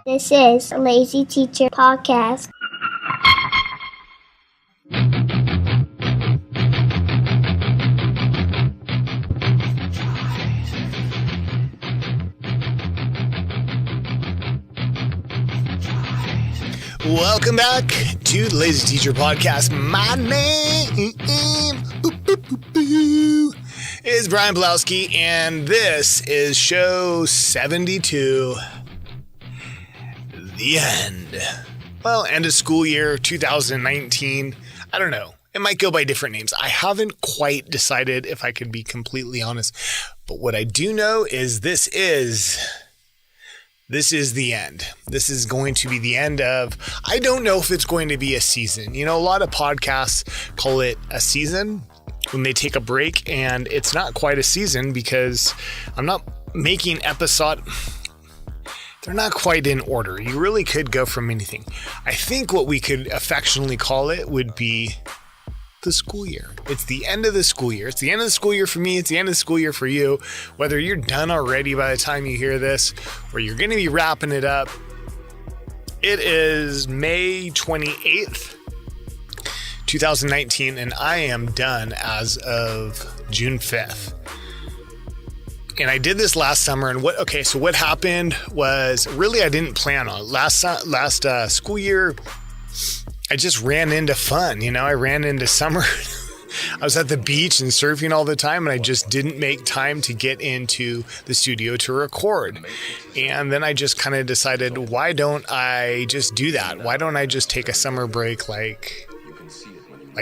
This is a Lazy Teacher Podcast. Welcome back to the Lazy Teacher Podcast. My name is Brian Blowski, and this is show 72, the end. Well, end of school year 2019. I don't know. It might go by different names. I haven't quite decided, if I could be completely honest. But what I do know is this is the end. This is going to be the end of, I don't know if it's going to be a season. You know, a lot of podcasts call it a season when they take a break, and it's not quite a season because I'm not making episode. They're not quite in order. You really could go from anything. I think what we could affectionately call it would be the school year. It's the end of the school year. It's the end of the school year for me. It's the end of the school year for you. Whether you're done already by the time you hear this, or you're going to be wrapping it up. It is May 28th, 2019, and I am done as of June 5th. And I did this last summer, and what happened was, really I didn't plan on it. Last school year, I just ran into fun. You know, I ran into summer. I was at the beach and surfing all the time, and I just didn't make time to get into the studio to record. And then I just kind of decided, why don't I just do that? Why don't I just take a summer break like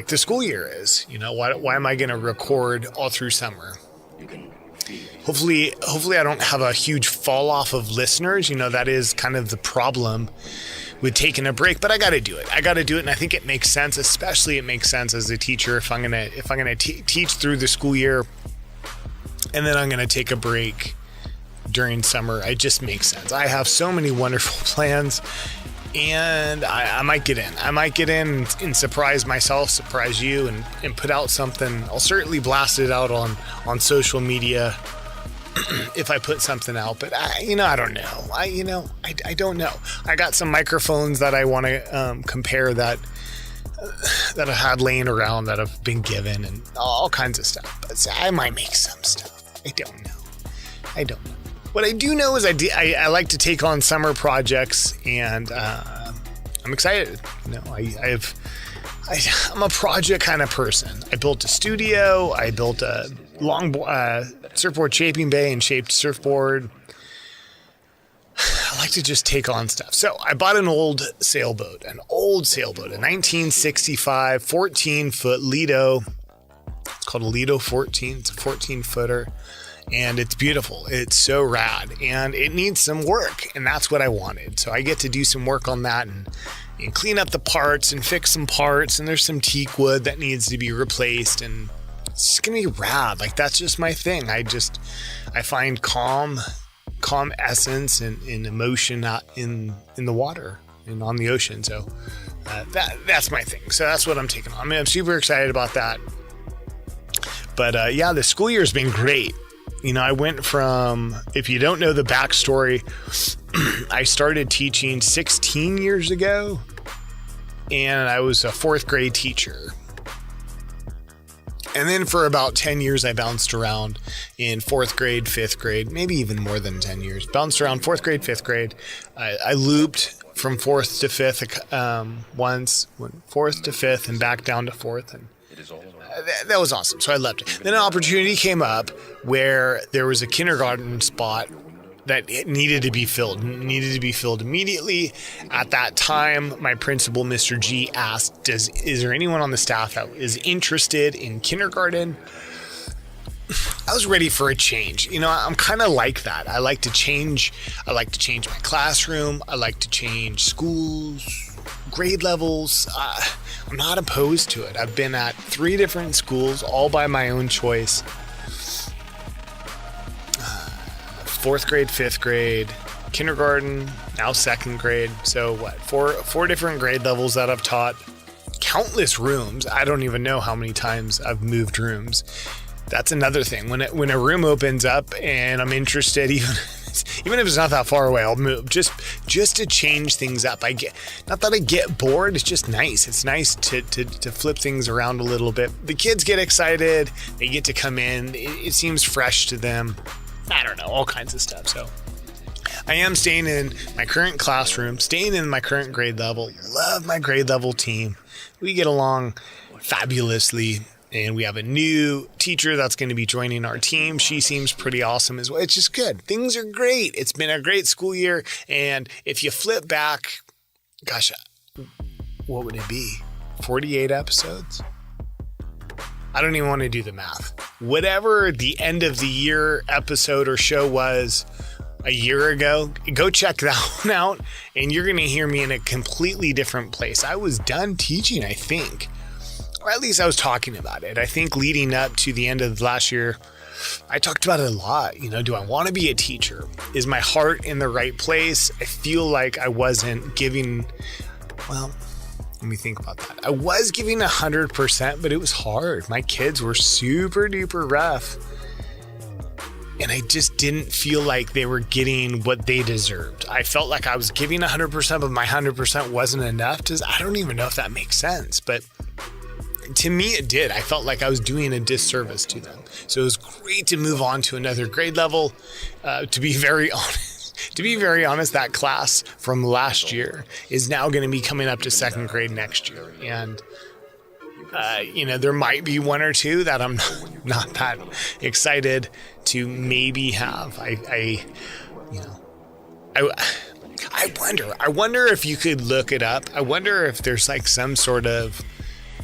the school year is? You know, why am I going to record all through summer? Hopefully I don't have a huge fall off of listeners. You know, that is kind of the problem with taking a break, but I got to do it. And I think it makes sense. Especially it makes sense as a teacher if I'm gonna teach through the school year, and then I'm gonna take a break during summer. It just makes sense. I have so many wonderful plans, and I might get in. I might get in and surprise myself, surprise you, and put out something. I'll certainly blast it out on social media if I put something out, but I don't know. I don't know. I got some microphones that I want to compare that I had laying around that have been given, and all kinds of stuff. But I might make some stuff. I don't know. What I do know is I like to take on summer projects, and I'm excited. You know, I'm a project kind of person. I built a studio. I built a surfboard shaping bay and shaped surfboard. I like to just take on stuff. So I bought an old sailboat, a 1965 14-foot Lido. It's called a Lido 14. It's a 14-footer, and it's beautiful. It's so rad, and it needs some work, and that's what I wanted. So I get to do some work on that and clean up the parts and fix some parts, and there's some teak wood that needs to be replaced, and it's just gonna be rad. Like, that's just my thing. I find calm essence and emotion in the water and on the ocean. So that's my thing. So that's what I'm taking on. I mean, I'm super excited about that. But the school year has been great. You know, I went from, if you don't know the backstory, I started teaching 16 years ago, and I was a fourth grade teacher. And then for about 10 years, I bounced around in fourth grade, fifth grade, maybe even more than 10 years. Bounced around fourth grade, fifth grade. I looped from fourth to fifth once, went fourth to fifth and back down to fourth. And that was awesome. So I loved it. Then an opportunity came up where there was a kindergarten spot that it needed to be filled immediately. At that time, my principal, Mr. G, asked, is there anyone on the staff that is interested in kindergarten? I was ready for a change. You know, I'm kind of like that. I like to change my classroom. I like to change schools, grade levels. I'm not opposed to it. I've been at 3 different schools, all by my own choice. 4th grade, 5th grade, kindergarten, now 2nd grade. So four different grade levels that I've taught. Countless rooms. I don't even know how many times I've moved rooms. That's another thing. When a room opens up and I'm interested, even if it's not that far away, I'll move just to change things up. Not that I get bored. It's just nice. It's nice to flip things around a little bit. The kids get excited. They get to come in. It seems fresh to them. I don't know, all kinds of stuff. So I am staying in my current classroom, staying in my current grade level. Love my grade level team. We get along fabulously. And we have a new teacher that's going to be joining our team. She seems pretty awesome as well. It's just good. Things are great. It's been a great school year. And if you flip back, gosh, what would it be? 48 episodes? I don't even want to do the math. Whatever the end of the year episode or show was a year ago, go check that one out. And you're going to hear me in a completely different place. I was done teaching, I think. Or at least I was talking about it. I think leading up to the end of last year, I talked about it a lot. Do I want to be a teacher? Is my heart in the right place? I feel like I wasn't giving, well, let me think about that. I was giving 100%, but it was hard. My kids were super duper rough. And I just didn't feel like they were getting what they deserved. I felt like I was giving 100%, but my 100% wasn't enough. I don't even know if that makes sense, but to me, it did. I felt like I was doing a disservice to them. So it was great to move on to another grade level. To be very honest, that class from last year is now going to be coming up to second grade next year. And, there might be one or two that I'm not that excited to maybe have. I wonder if you could look it up. I wonder if there's like some sort of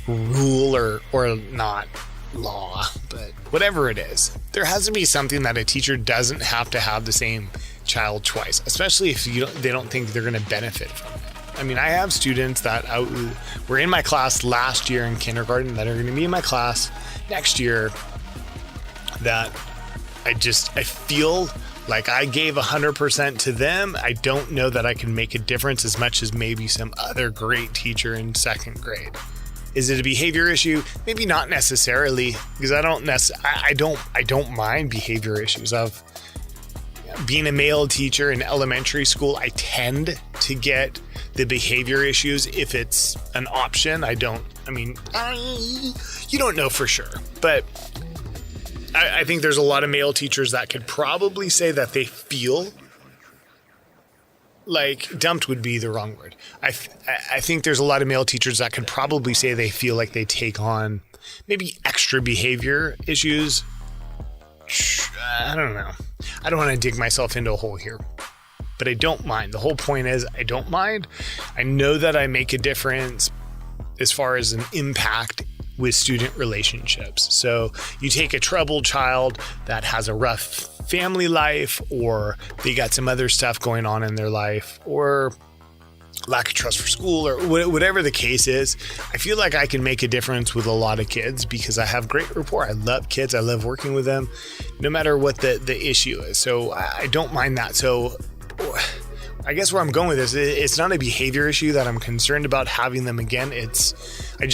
rule or not law, but whatever it is, there has to be something that a teacher doesn't have to have the same child twice, especially if they don't think they're going to benefit from it. I mean, I have students that were in my class last year in kindergarten that are going to be in my class next year that I feel like I gave 100% to them. I don't know that I can make a difference as much as maybe some other great teacher in second grade. Is it a behavior issue? Maybe not necessarily, because I don't mind behavior issues. Of being a male teacher in elementary school, I tend to get the behavior issues if it's an option. You don't know for sure, but I think there's a lot of male teachers that could probably say that they feel like dumped would be the wrong word. I think there's a lot of male teachers that could probably say they feel like they take on maybe extra behavior issues. I don't know. I don't want to dig myself into a hole here, but I don't mind. The whole point is I don't mind. I know that I make a difference as far as an impact with student relationships. So you take a troubled child that has a rough family life, or they got some other stuff going on in their life, or lack of trust for school, or whatever the case is. I feel like I can make a difference with a lot of kids because I have great rapport. I love kids. I love working with them, no matter what the issue is. So I don't mind that. So I guess where I'm going with this, it's not a behavior issue that I'm concerned about having them again. I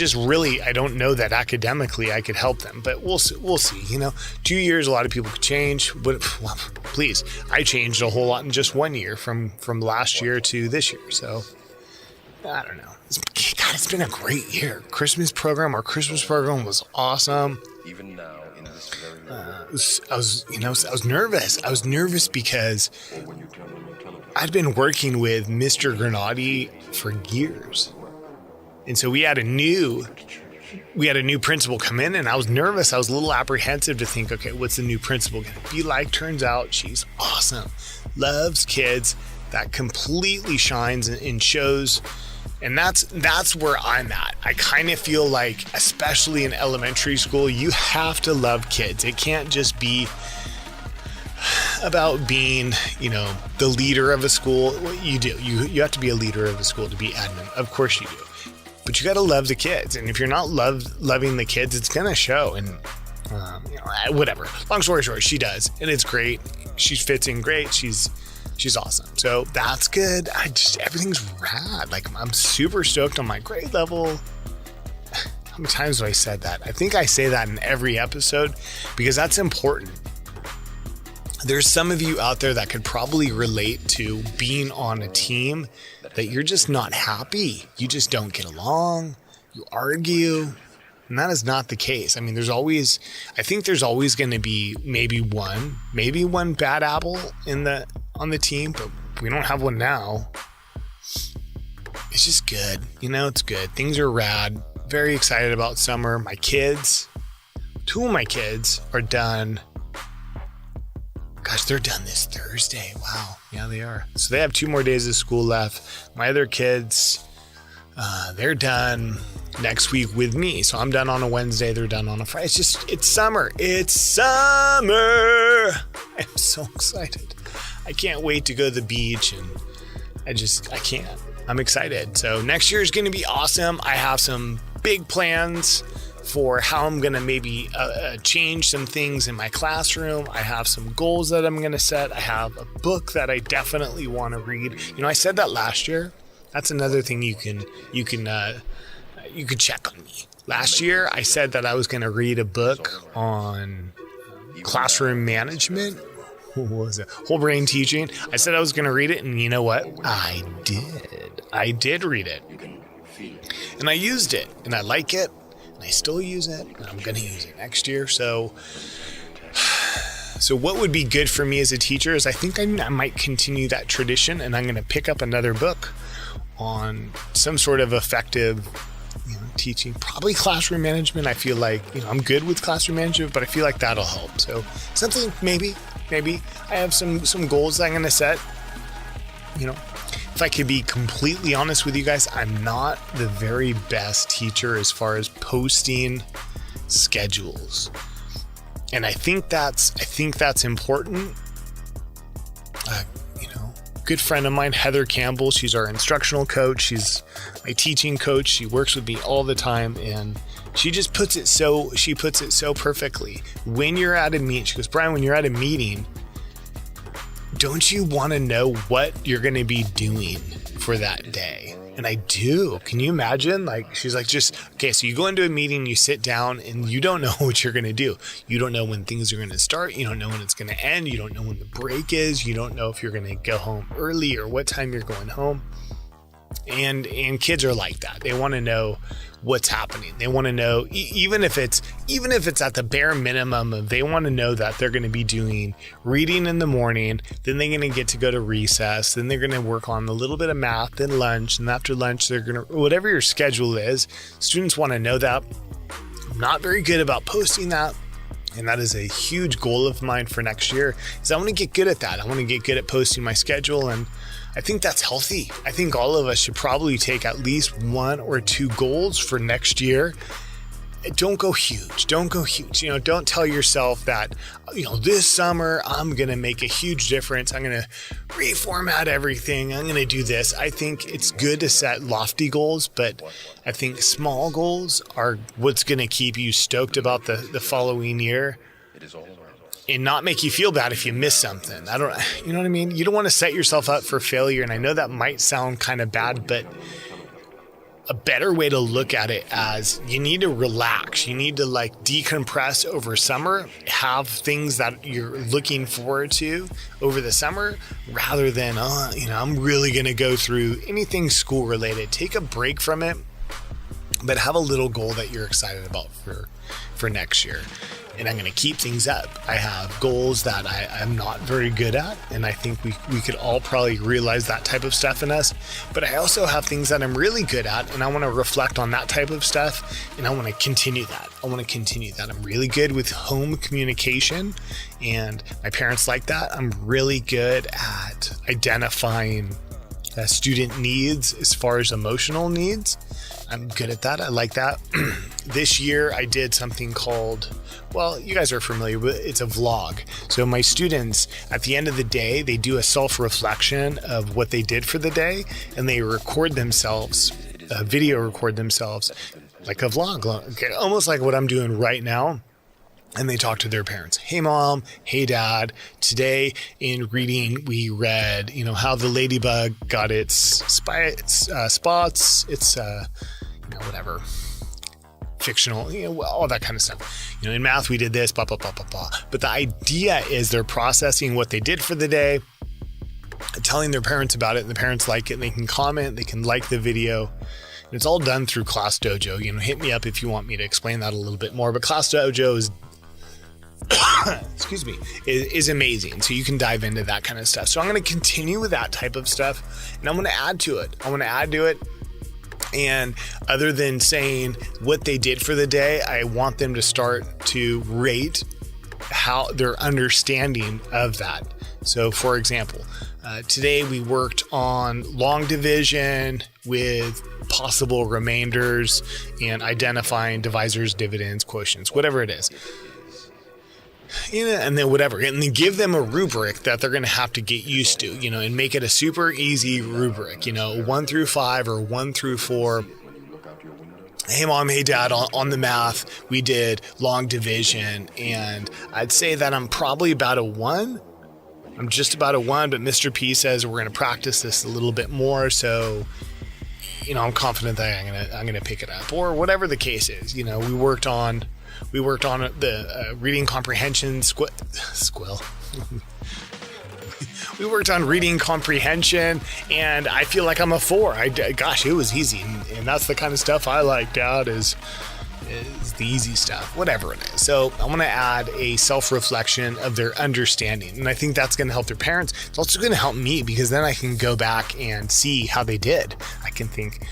don't know that academically I could help them, but we'll see. 2 years, a lot of people could change, but please, I changed a whole lot in just 1 year from last year to this year. So I don't know. It's been a great year. Our Christmas program was awesome. Even now, in this very I was nervous. I was nervous because I'd been working with Mr. Granati for years. And so we had a new principal come in, and I was nervous. I was a little apprehensive to think, okay, what's the new principal going to be like? Turns out she's awesome. Loves kids. That completely shines and shows. And that's where I'm at. I kind of feel like, especially in elementary school, you have to love kids. It can't just be about being, the leader of a school. You do. You have to be a leader of a school to be admin. Of course you do. But you got to love the kids. And if you're not loving the kids, it's going to show. And, whatever. Long story short, she does. And it's great. She fits in great. She's awesome. So that's good. Everything's rad. Like, I'm super stoked on my grade level. How many times have I said that? I think I say that in every episode because that's important. There's some of you out there that could probably relate to being on a team that you're just not happy. You just don't get along. You argue. And that is not the case. I mean, I think there's always going to be maybe one bad apple on the team, but we don't have one now. It's just good. It's good. Things are rad. Very excited about summer. Two of my kids are done. Gosh, they're done this Thursday. Wow. Yeah, they are. So they have 2 more days of school left. My other kids, they're done next week with me. So I'm done on a Wednesday. They're done on a Friday. It's summer. It's summer. I'm so excited. I can't wait to go to the beach, and I can't. I'm excited. So next year is going to be awesome. I have some big plans for how I'm going to maybe change some things in my classroom. I have some goals that I'm going to set. I have a book that I definitely want to read. I said that last year. That's another thing you could check on me. Last year, I said that I was going to read a book on classroom management. What was it? Whole brain teaching. I said I was going to read it, and you know what? I did. I did read it. And I used it, and I like it, and I still use it, and I'm going to use it next year. So what would be good for me as a teacher is I think I might continue that tradition, and I'm going to pick up another book on some sort of effective teaching, probably classroom management. I feel like, I'm good with classroom management, but I feel like that'll help. So something, maybe I have some goals that I'm going to set. If I could be completely honest with you guys, I'm not the very best teacher as far as posting schedules. And I think that's important. Good friend of mine, Heather Campbell, she's our instructional coach. She's my teaching coach. She works with me all the time, and she just puts it so perfectly. When you're at a meeting, she goes, Brian, when you're at a meeting, don't you want to know what you're going to be doing for that day? And I do. Can you imagine? She's like, so you go into a meeting, you sit down, and you don't know what you're going to do. You don't know when things are going to start. You don't know when it's going to end. You don't know when the break is. You don't know if you're going to go home early or what time you're going home. And kids are like that. They want to know what's happening. They want to know, even if it's at the bare minimum, they want to know that they're going to be doing reading in the morning, then they're going to get to go to recess, then they're going to work on a little bit of math, then lunch, and after lunch they're going to, whatever your schedule is, students want to know that. I'm not very good about posting that. And that is a huge goal of mine for next year, is I want to get good at that. I want to get good at posting my schedule, and I think that's healthy. I think all of us should probably take at least 1 or 2 goals for next year. Don't go huge. Don't tell yourself that, this summer I'm going to make a huge difference. I'm going to reformat everything. I'm going to do this. I think it's good to set lofty goals, but I think small goals are what's going to keep you stoked about the following year and not make you feel bad if you miss something. You know what I mean? You don't want to set yourself up for failure. And I know that might sound kind of bad, but a better way to look at it as you need to relax. You need to decompress over summer, have things that you're looking forward to over the summer rather than, I'm really going to go through anything school related. Take a break from it, but have a little goal that you're excited about for next year. And I'm going to keep things up. I have goals that I'm not very good at, and I think we could all probably realize that type of stuff in us. But I also have things that I'm really good at, and I want to reflect on that type of stuff, and I want to continue that. I'm really good with home communication, and my parents like that. I'm really good at identifying student needs as far as emotional needs. I'm good at that. I like that. This year I did something called, you guys are familiar with it. It's a vlog. So my students, at the end of the day, they do a self-reflection of what they did for the day, and they record themselves, video record themselves like a vlog, almost like what I'm doing right now. And they talk to their parents. Hey, Mom. Hey, Dad. Today in reading, we read, how the ladybug got its spots. It's, fictional, all that kind of stuff. In math, we did this, blah, blah, blah, blah, blah. But the idea is they're processing what they did for the day, telling their parents about it, and the parents like it, and they can comment, they can like the video. And it's all done through Class Dojo. Hit me up if you want me to explain that a little bit more. But Class Dojo is is amazing. So you can dive into that kind of stuff. So I'm going to continue with that type of stuff, and I'm going to add to it. And other than saying what they did for the day, I want them to start to rate how their understanding of that. So for example, today we worked on long division with possible remainders and identifying divisors, dividends, quotients, whatever it is. And then whatever, and then give them a rubric that they're going to have to get used to, and make it a super easy rubric, 1 through 5 or 1 through 4. Hey mom, hey dad, on the math, we did long division, and I'd say that I'm probably about a 1. I'm just about a 1, but Mr. P says we're going to practice this a little bit more, so I'm confident that I'm gonna pick it up, or whatever the case is. We worked on the reading comprehension squill. We worked on reading comprehension, and I feel like I'm a 4. Gosh, it was easy, and that's the kind of stuff I like, Dad, is the easy stuff, whatever it is. So I'm going to add a self-reflection of their understanding, and I think that's going to help their parents. It's also going to help me, because then I can go back and see how they did. I can think,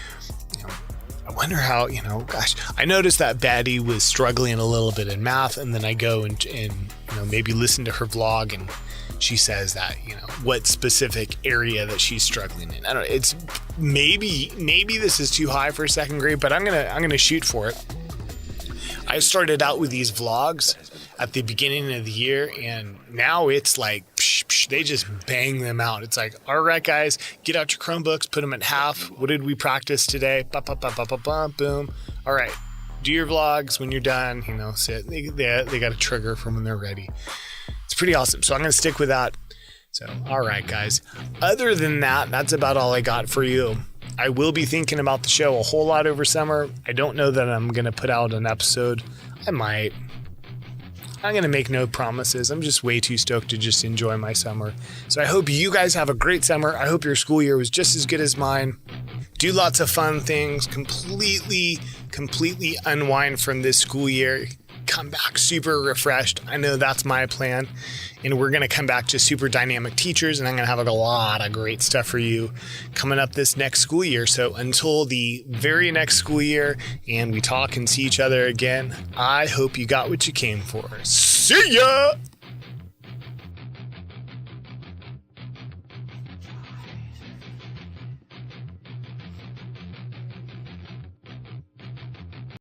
I wonder how, gosh, I noticed that Betty was struggling a little bit in math, and then I go and maybe listen to her vlog, and she says that, what specific area that she's struggling in. I don't know. It's maybe this is too high for 2nd grade, but I'm going to shoot for it. I started out with these vlogs at the beginning of the year, and now it's like, they just bang them out. It's like, all right, guys, get out your Chromebooks, put them at half. What did we practice today? Boom. All right, do your vlogs when you're done. Sit. They got a trigger from when they're ready. It's pretty awesome. So I'm going to stick with that. So, all right, guys. Other than that, that's about all I got for you. I will be thinking about the show a whole lot over summer. I don't know that I'm going to put out an episode. I might. I'm going to make no promises. I'm just way too stoked to just enjoy my summer. So I hope you guys have a great summer. I hope your school year was just as good as mine. Do lots of fun things. Completely unwind from this school year. Come back super refreshed. I know that's my plan. And we're going to come back to super dynamic teachers, and I'm going to have a lot of great stuff for you coming up this next school year. So until the very next school year and we talk and see each other again, I hope you got what you came for. See ya!